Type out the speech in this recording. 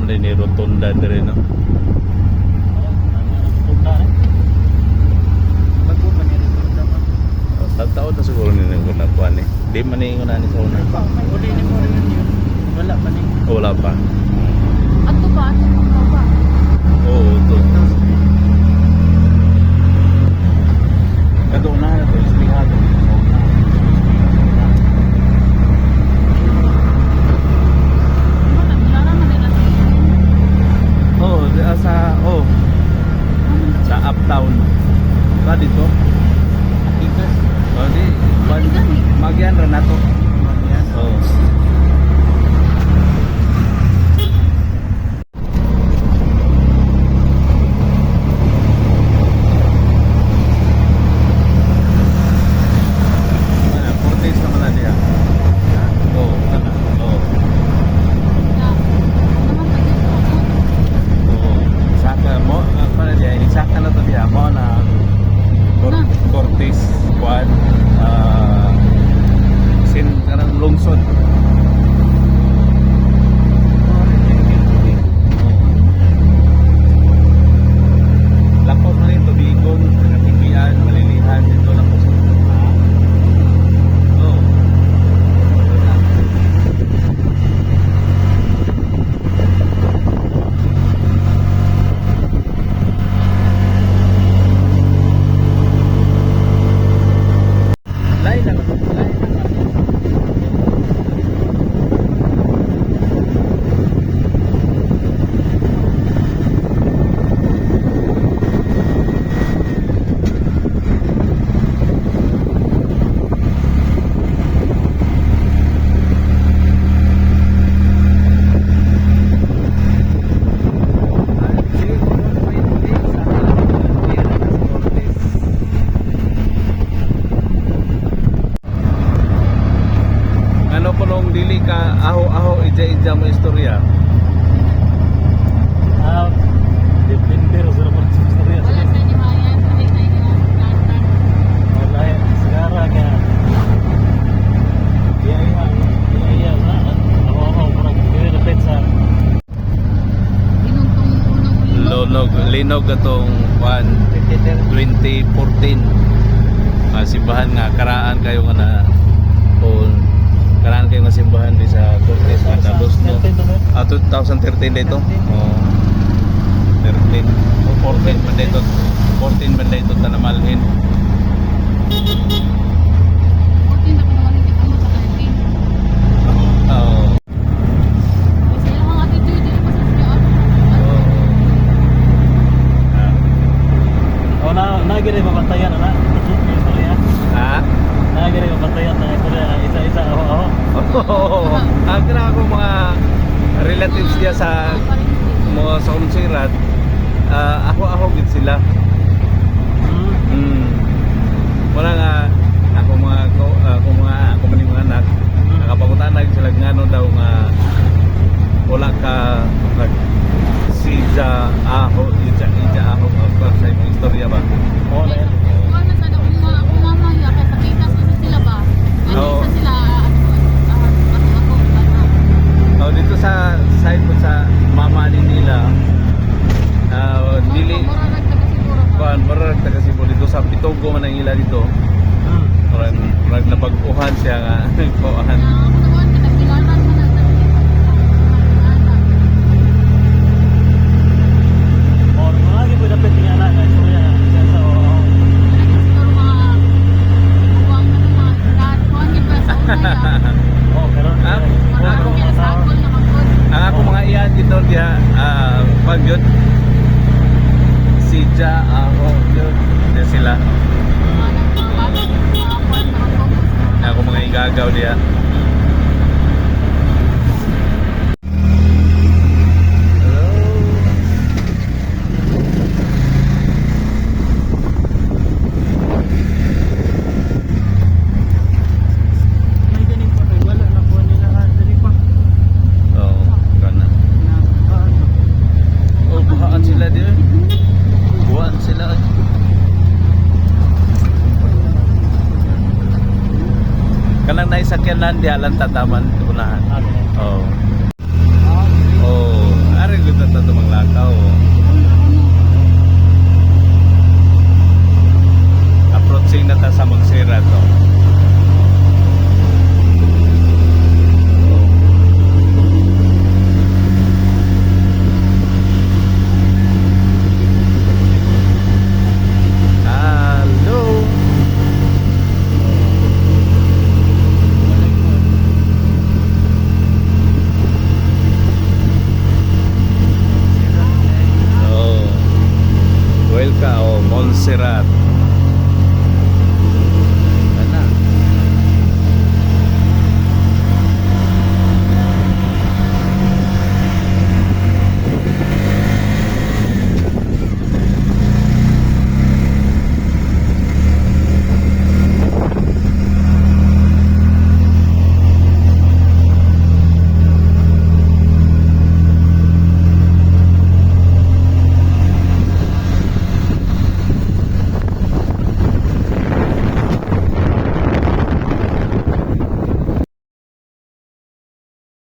din ni Rotunda dire no. Taon na siguro ni nang kunakuan eh. Di man ni nguna ni sa una. Uli ni mo rin yun. Wala pa ni. Wala pa. Ato ba? Ato ba? Oo, to. Kato na to ispihado. Oh, sa uptown. Ba dito? Ikas. Oh, di Magyan ra nato. Magyan. Oh. Portis naman na diya. Oh, ano? Oh. Oo. Saka mo, para diya, inisaka na to diya mo na Cortis, Juan, sin kanang lungsod. Lakot man ito, Bigon, Katipian, Malilihan, dito lakot. Oo. Lain lang. Ano po nung dili ka aho-aho ija-ija mo istorya? Dipindero sa mga istorya. Wala sa inyo hayan. Kahit na inilatan. Wala yan. Sigara ka. Iya na. Ako, parang kaya na petsa. Inuntong unang Linog atong 2014. Simbahan nga karaan kayo nga na o karaan kayo nga simbahan di sa Cortes Matalos no. 2013 dito. Oh. 13 o 14 man dito. 14 man dito tanamalhin. 14 na kung naman hindi ko sa 13. Oo. Kasi yung mga attitude, hindi pa sa siya. O nagiri mabantayan na istorya. Ha? Nagiri mabantayan na istorya. Isa-isa ako. Ang kina ako mga relatives diya sa mga sa Unsirat, ako gid sila. Wala nga ako mga anak nakapangutan na sila ngano daw nga wala ka nag sija aho ija aho sa imong istorya ba? Oo na yan. Ano sa kung mama niya, kaya sakitas kasi sila ba? Ano Oo. isa sila, ako, Oh, dito sa side mo sa mama ni nila dili Murarag na kasi siguro. kuan marag taga Cebu dito sa Pitogo man ang ila dito. Marag napag-uhan siya nga kuan. Kuwan ka nagkilatan mo na O, lagi po dapat nga na istorya. Isa-isa o. siguro mga buwang na naman. Lahat kuwan yun ba sa una yan. Oo, pero Marami kaya sa akol na magkod. Ang ako mga iyan dito diha pagyud sija aho yun sila. Mga bago, mga kuwan na magkod. Ako mga igagaw diha. may ganing pa kay wala na po nila dali pa. Oh, kana. Oh, buhaan sila diha. Buhaan sila. Kanang naisakyanan di alang tataman unahan. Okay. Oh.